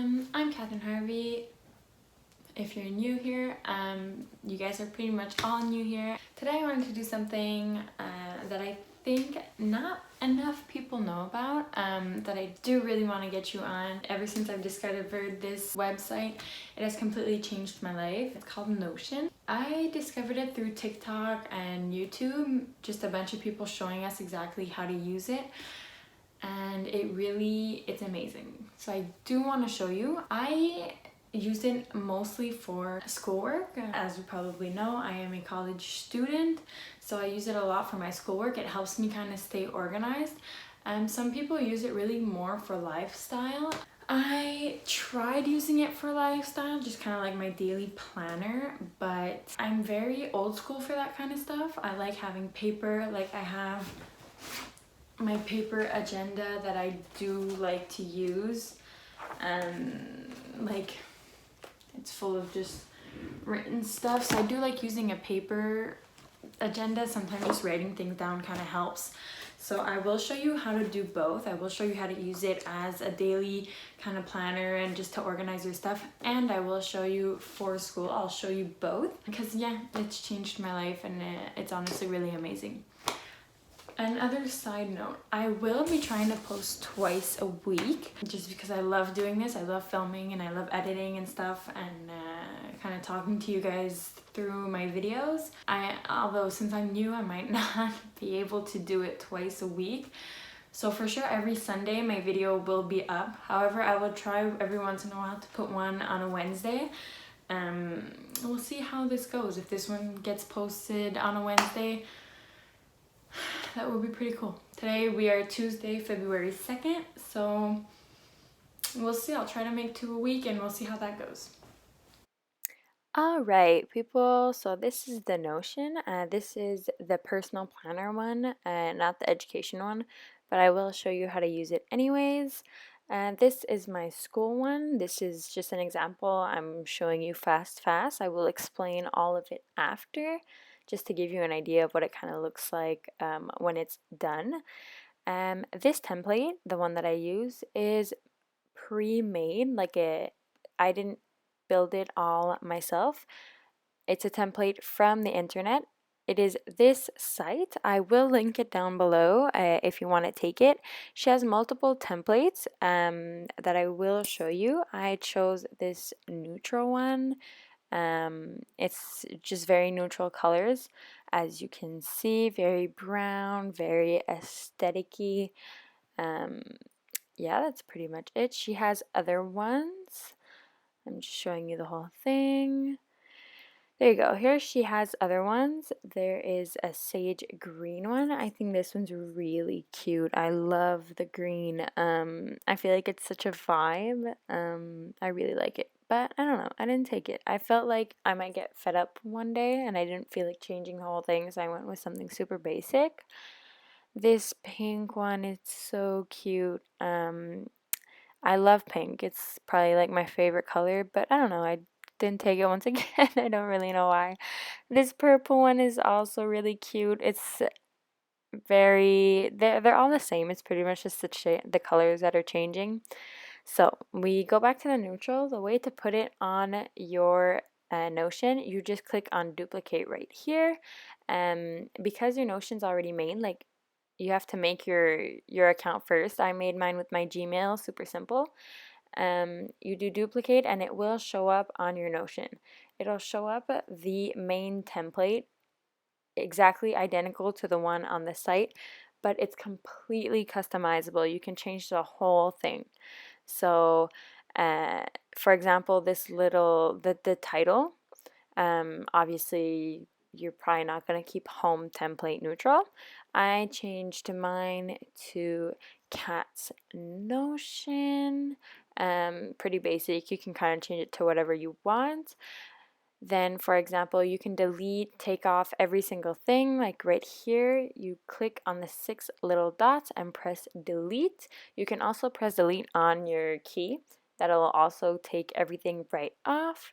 I'm Catherine Harvey. If you're new here, you guys are pretty much all new here. Today I wanted to do something that I think not enough people know about, that I do really want to get you on. Ever since I've discovered this website, it has completely changed my life. It's called Notion. I discovered it through TikTok and YouTube, just a bunch of people showing us exactly how to use it. And it's amazing. So I do want to show you. I use it mostly for schoolwork. As you probably know, I am a college student, so I use it a lot for my schoolwork. It helps me kind of stay organized. Some people use it really more for lifestyle. I tried using it for lifestyle, just kind of like my daily planner, but I'm very old school for that kind of stuff. I like having paper, like I have my paper agenda that I do like to use, and like it's full of just written stuff, so I do like using a paper agenda. Sometimes just writing things down kind of helps. So I will show you how to do both. I will show you how to use it as a daily kind of planner and just to organize your stuff, and I will show you for school. I'll show you both because yeah, it's changed my life and it's honestly really amazing. Another side note, I will be trying to post twice a week just because I love doing this. I love filming and I love editing and stuff, and kind of talking to you guys through my videos. Although since I'm new, I might not be able to do it twice a week. So for sure every Sunday my video will be up. However, I will try every once in a while to put one on a Wednesday. We'll see how this goes. If this one gets posted on a Wednesday, that would be pretty cool. Today we are Tuesday, February 2nd, so we'll see. I'll try to make 2 a week and we'll see how that goes. All right, people, so this is the Notion. This is the personal planner one, not the education one, but I will show you how to use it anyways. This is my school one. This is just an example. I'm showing you fast. I will explain all of it after, just to give you an idea of what it kind of looks like when it's done. This template, the one that I use, is pre-made. I didn't build it all myself. It's a template from the internet. It is this site. I will link it down below if you want to take it. She has multiple templates that I will show you. I chose this neutral one. It's just very neutral colors, as you can see, very brown, very aesthetic-y. Yeah, that's pretty much it. She has other ones. I'm just showing you the whole thing. There you go. Here she has other ones. There is a sage green one. I think this one's really cute. I love the green. I feel like it's such a vibe. I really like it. But I don't know. I didn't take it. I felt like I might get fed up one day and I didn't feel like changing the whole thing, so I went with something super basic. This pink one is so cute. I love pink. It's probably like my favorite color, but I don't know. I didn't take it once again. I don't really know why. This purple one is also really cute. It's they're all the same. It's pretty much just the colors that are changing. So we go back to the neutral. The way to put it on your Notion, you just click on duplicate right here. Because your Notion's already made, like you have to make your account first. I made mine with my Gmail, super simple. You do duplicate and it will show up on your Notion. It'll show up the main template, exactly identical to the one on the site, but it's completely customizable. You can change the whole thing. So, for example, the title, obviously you're probably not going to keep home template neutral. I changed mine to Cat's Notion. Pretty basic. You can kind of change it to whatever you want. Then, for example, you can take off every single thing. Like right here, you click on the 6 little dots and press delete. You can also press delete on your key. That'll also take everything right off.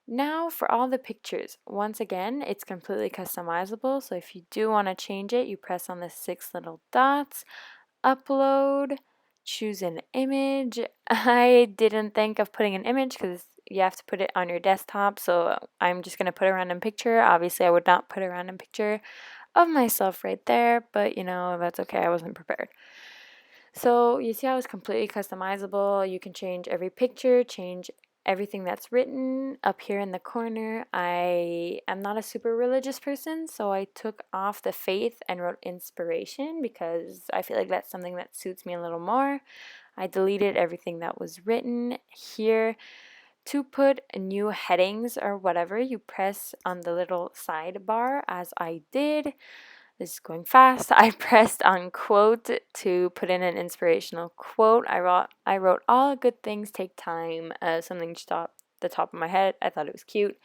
Now for all the pictures, once again, it's completely customizable. So if you do want to change it, you press on the 6 little dots, upload, choose an image. I didn't think of putting an image because you have to put it on your desktop, so I'm just going to put a random picture. Obviously, I would not put a random picture of myself right there, but that's okay. I wasn't prepared. So you see how it's completely customizable. You can change every picture, change everything that's written up here in the corner. I am not a super religious person, so I took off the faith and wrote inspiration because I feel like that's something that suits me a little more. I deleted everything that was written here. To put new headings or whatever, you press on the little sidebar as I did. This is going fast. I pressed on quote to put in an inspirational quote. I wrote all good things take time. Something just off the top of my head. I thought it was cute.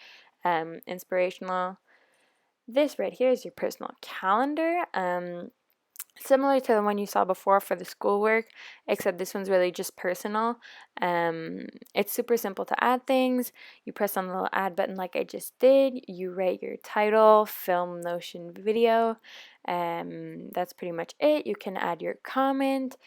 Inspirational. This right here is your personal calendar. Similar to the one you saw before for the schoolwork, except this one's really just personal. It's super simple to add things. You press on the little add button like I just did. You write your title, film, Notion video. That's pretty much it. You can add your comment.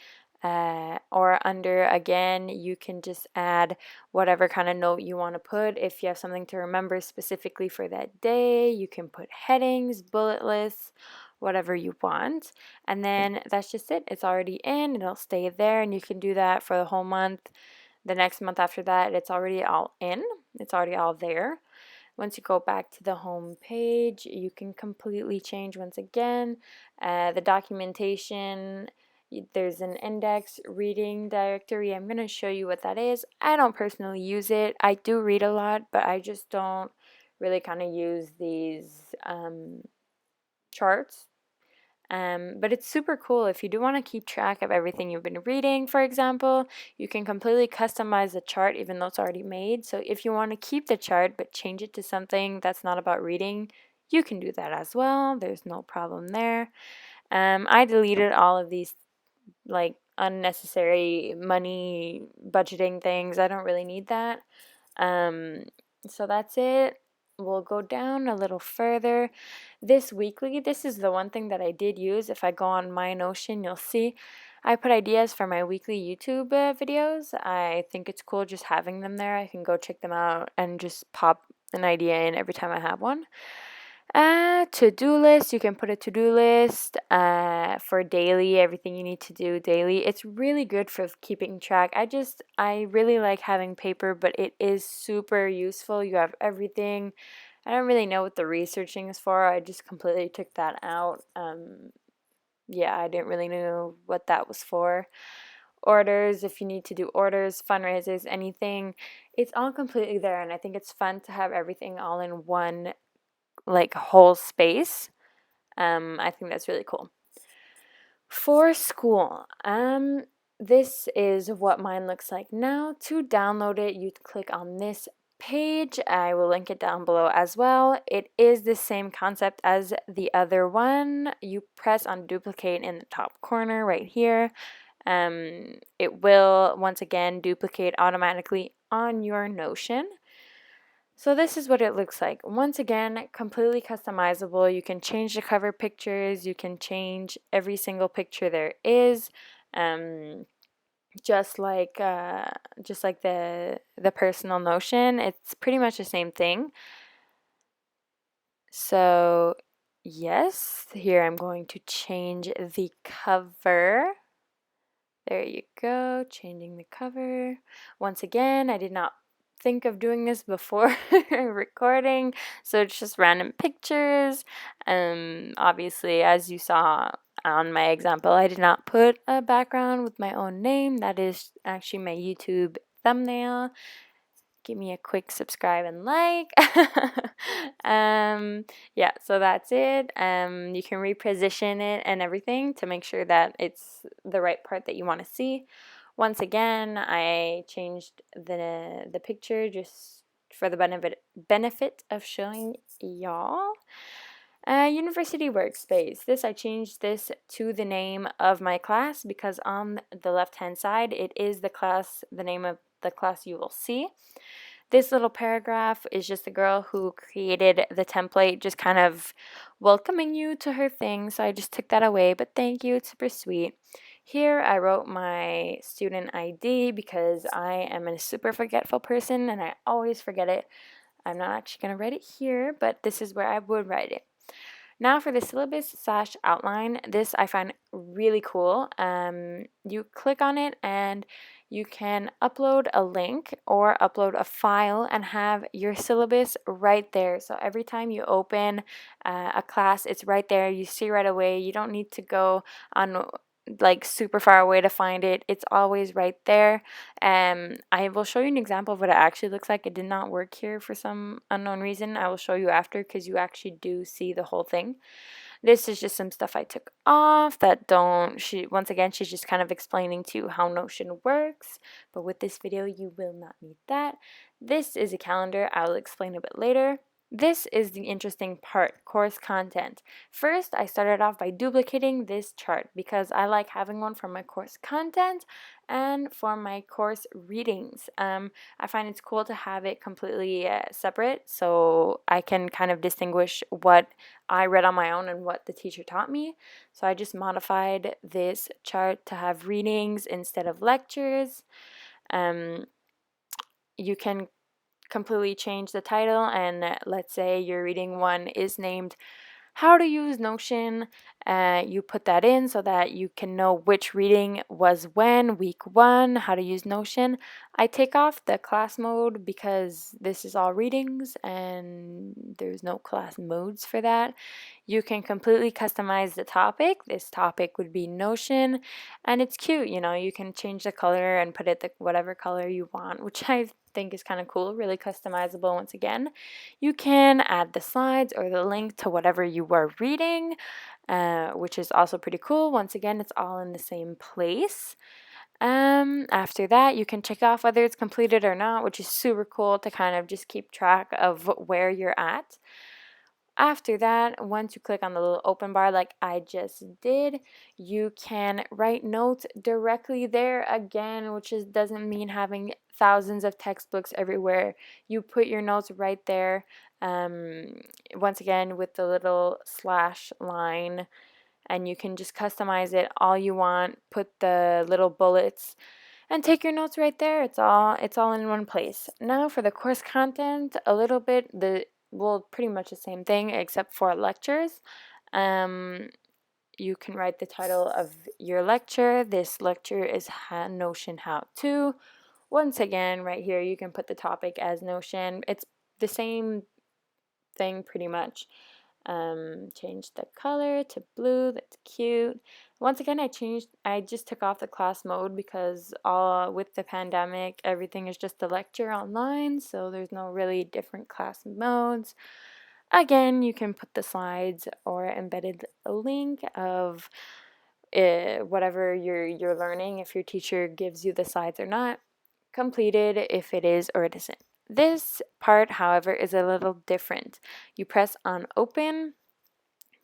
Or under again, you can just add whatever kind of note you want to put. If you have something to remember specifically for that day, you can put headings, bullet lists, whatever you want. And then that's just it. It's already in, it'll stay there, and you can do that for the whole month. The next month after that, it's already all in, it's already all there. Once you go back to the home page, you can completely change once again. The documentation, there's an index reading directory. I'm going to show you what that is. I don't personally use it. I do read a lot, but I just don't really kind of use these charts. But it's super cool. If you do want to keep track of everything you've been reading, for example, you can completely customize the chart even though it's already made. So if you want to keep the chart but change it to something that's not about reading, you can do that as well. There's no problem there. I deleted all of these like unnecessary money budgeting things. I don't really need that. So that's it. We'll go down a little further. This weekly, this is the one thing that I did use. If I go on my Notion, you'll see I put ideas for my weekly YouTube videos. I think it's cool just having them there. I can go check them out and just pop an idea in every time I have one. To-do list, you can put a to-do list for daily, everything you need to do daily. It's really good for keeping track. I really like having paper, but it is super useful. You have everything. I don't really know what the researching is for. I just completely took that out. Yeah, I didn't really know what that was for. Orders, if you need to do orders, fundraisers, anything, it's all completely there, and I think it's fun to have everything all in one like whole space. I think that's really cool. For school, this is what mine looks like now. To download it, you click on this page. I will link it down below as well. It is the same concept as the other one. You press on duplicate in the top corner right here. It will once again duplicate automatically on your Notion. So this is what it looks like. Once again, completely customizable. You can change the cover pictures. You can change every single picture there is, just like the personal Notion. It's pretty much the same thing. So yes, here I'm going to change the cover. There you go, changing the cover. Once again, I did not think of doing this before recording, so it's just random pictures. Obviously, as you saw on my example, I did not put a background with my own name. That is actually my YouTube thumbnail. Give me a quick subscribe and like. Yeah, so that's it. You can reposition it and everything to make sure that it's the right part that you want to see. Once again, I changed the picture just for the benefit of showing y'all. University workspace. I changed this to the name of my class because on the left hand side it is the name of the class you will see. This little paragraph is just the girl who created the template, just kind of welcoming you to her thing. So I just took that away, but thank you. It's super sweet. Here I wrote my student ID because I am a super forgetful person and I always forget it. I'm not actually going to write it here, but this is where I would write it. Now for the syllabus/outline, this I find really cool. You click on it and you can upload a link or upload a file and have your syllabus right there. So every time you open a class, it's right there. You see right away. You don't need to go on like super far away to find it. It's always right there. I will show you an example of what it actually looks like. It did not work here for some unknown reason. I will show you after because you actually do see the whole thing. This is just some stuff I took off that once again, she's just kind of explaining to you how Notion works, but with this video, you will not need that. This is a calendar. I will explain a bit later. This is the interesting part, course content. First, I started off by duplicating this chart because I like having one for my course content and for my course readings. I find it's cool to have it completely separate so I can kind of distinguish what I read on my own and what the teacher taught me. So I just modified this chart to have readings instead of lectures. You can completely change the title, and let's say your reading one is named How to Use Notion. You put that in so that you can know which reading was when, week 1, how to use Notion. I take off the class mode because this is all readings and there's no class modes for that. You can completely customize the topic. This topic would be Notion, and it's cute, you can change the color and put it whatever color you want, which I think is kind of cool, really customizable once again. You can add the slides or the link to whatever you are reading, which is also pretty cool. Once again, it's all in the same place. After that, you can check off whether it's completed or not, which is super cool to kind of just keep track of where you're at. After that, once you click on the little open bar like I just did, you can write notes directly there again, which doesn't mean having thousands of textbooks everywhere. You put your notes right there, once again with the little slash line, and you can just customize it all you want, put the little bullets, and take your notes right there. It's all in one place. Now for the course content, a little bit pretty much the same thing except for lectures. You can write the title of your lecture. This lecture is Notion How To. Once again, right here, you can put the topic as Notion. It's the same thing pretty much. Change the color to blue. That's cute. Once again, I just took off the class mode because with the pandemic, everything is just a lecture online, so there's no really different class modes. Again, you can put the slides or embedded a link of whatever you're learning, if your teacher gives you the slides or not, completed if it is or it isn't. This part, however, is a little different. You press on open,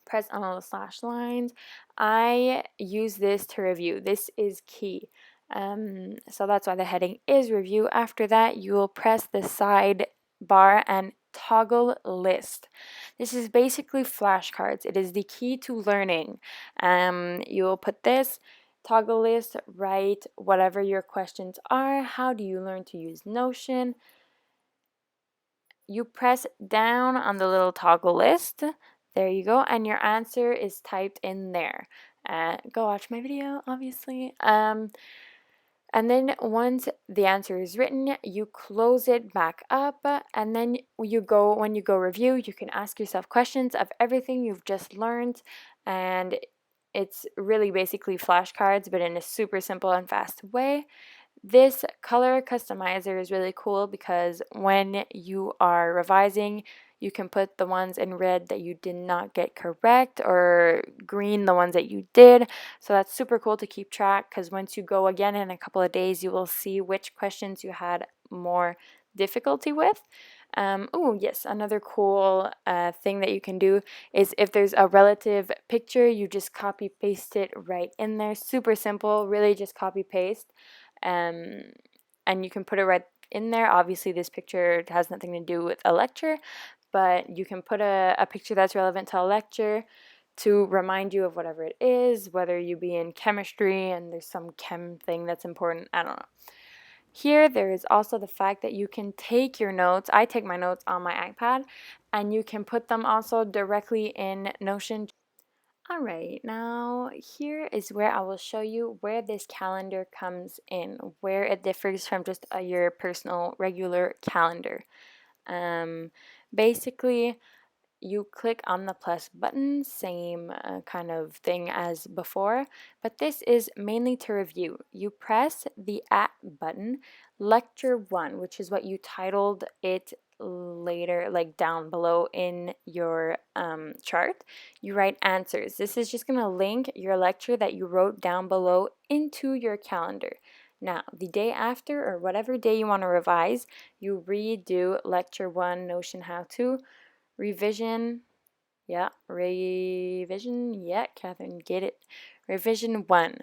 press on all the slash lines. I use this to review. This is key. So that's why the heading is review. After that, you will press the side bar and toggle list. This is basically flashcards. It is the key to learning. You will put this toggle list, write whatever your questions are. How do you learn to use Notion? You press down on the little toggle list. There you go, and your answer is typed in there. Go watch my video, obviously. And then once the answer is written, you close it back up, and then when you go review, you can ask yourself questions of everything you've just learned, and it's really basically flashcards, but in a super simple and fast way. This color customizer is really cool because when you are revising, you can put the ones in red that you did not get correct or green the ones that you did. So that's super cool to keep track because once you go again in a couple of days, you will see which questions you had more difficulty with. Oh, yes, another cool thing that you can do is if there's a relative picture, you just copy paste it right in there. Super simple, really just copy paste. And you can put it right in there. Obviously, this picture has nothing to do with a lecture, but you can put a picture that's relevant to a lecture to remind you of whatever it is, whether you be in chemistry and there's some chem thing that's important, I don't know. Here, there is also the fact that you can take your notes. I take my notes on my iPad, and you can put them also directly in Notion. All right, now here is where I will show you where this calendar comes in, where it differs from just your personal regular calendar. Basically, you click on the plus button, same kind of thing as before, but this is mainly to review. You press the at button, lecture 1, which is what you titled it later, like down below in your chart. You write answers. This is just going to link your lecture that you wrote down below into your calendar. Now, the day after, or whatever day you want to revise, you redo lecture 1, Notion How To. Revision, yeah, Catherine, get it. Revision 1.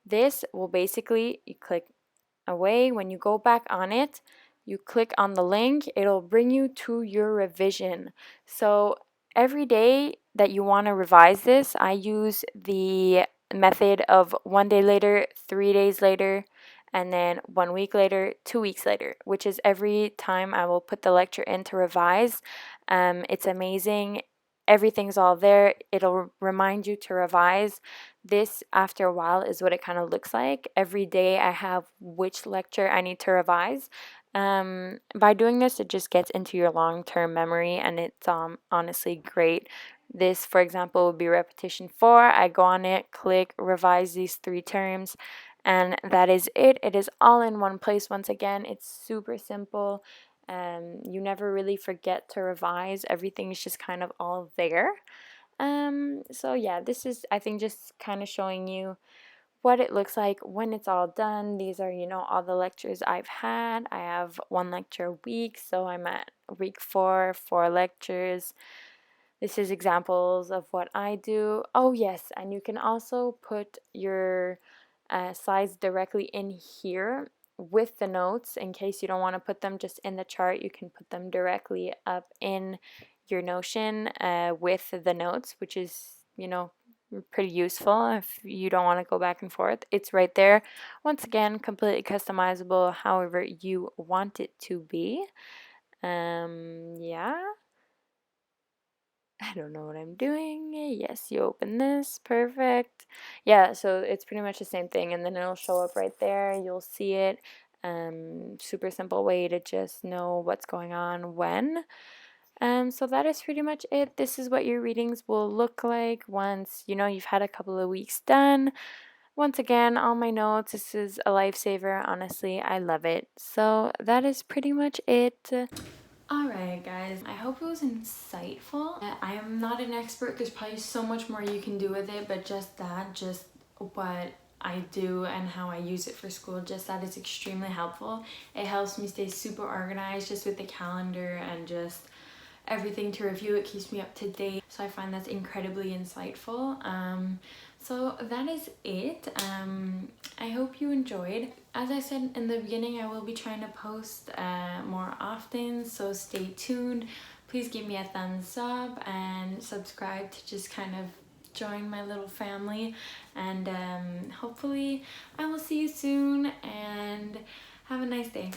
This will basically, you click away. When you go back on it, you click on the link, it'll bring you to your revision. So every day that you want to revise this, I use the method of 1 day later, 3 days later, and then 1 week later, 2 weeks later, which is every time I will put the lecture in to revise. It's amazing. Everything's all there. It'll remind you to revise. This, after a while, is what it kind of looks like. Every day I have which lecture I need to revise. By doing this, it just gets into your long-term memory, and it's honestly great. This, for example, would be repetition 4. I go on it, click, revise these 3 terms, and that is it. It is all in one place. Once again, it's super simple. You never really forget to revise. Everything is just kind of all there. So yeah, this is, I think, just kind of showing you what it looks like when it's all done. These are, all the lectures I've had. I have 1 lecture a week, so I'm at week 4, 4 lectures. This is examples of what I do. Oh yes, and you can also put your slides directly in here with the notes. In case you don't want to put them just in the chart, you can put them directly up in your Notion with the notes, which is, pretty useful if you don't want to go back and forth. It's right there. Once again, completely customizable however you want it to be. Yeah. I don't know what I'm doing. Yes, you open this. Perfect. Yeah, so it's pretty much the same thing, and then it'll show up right there. You'll see it. Super simple way to just know what's going on when. So that is pretty much it. This is what your readings will look like once, you've had a couple of weeks done. Once again, all my notes. This is a lifesaver. Honestly, I love it. So that is pretty much it. Alright guys, I hope it was insightful. I am not an expert, there's probably so much more you can do with it, but just what I do and how I use it for school, just that is extremely helpful. It helps me stay super organized just with the calendar and just everything to review. It keeps me up to date, so I find that's incredibly insightful. So that is it. I hope you enjoyed. As I said in the beginning, I will be trying to post more often, so stay tuned. Please give me a thumbs up and subscribe to just kind of join my little family, and hopefully I will see you soon, and have a nice day.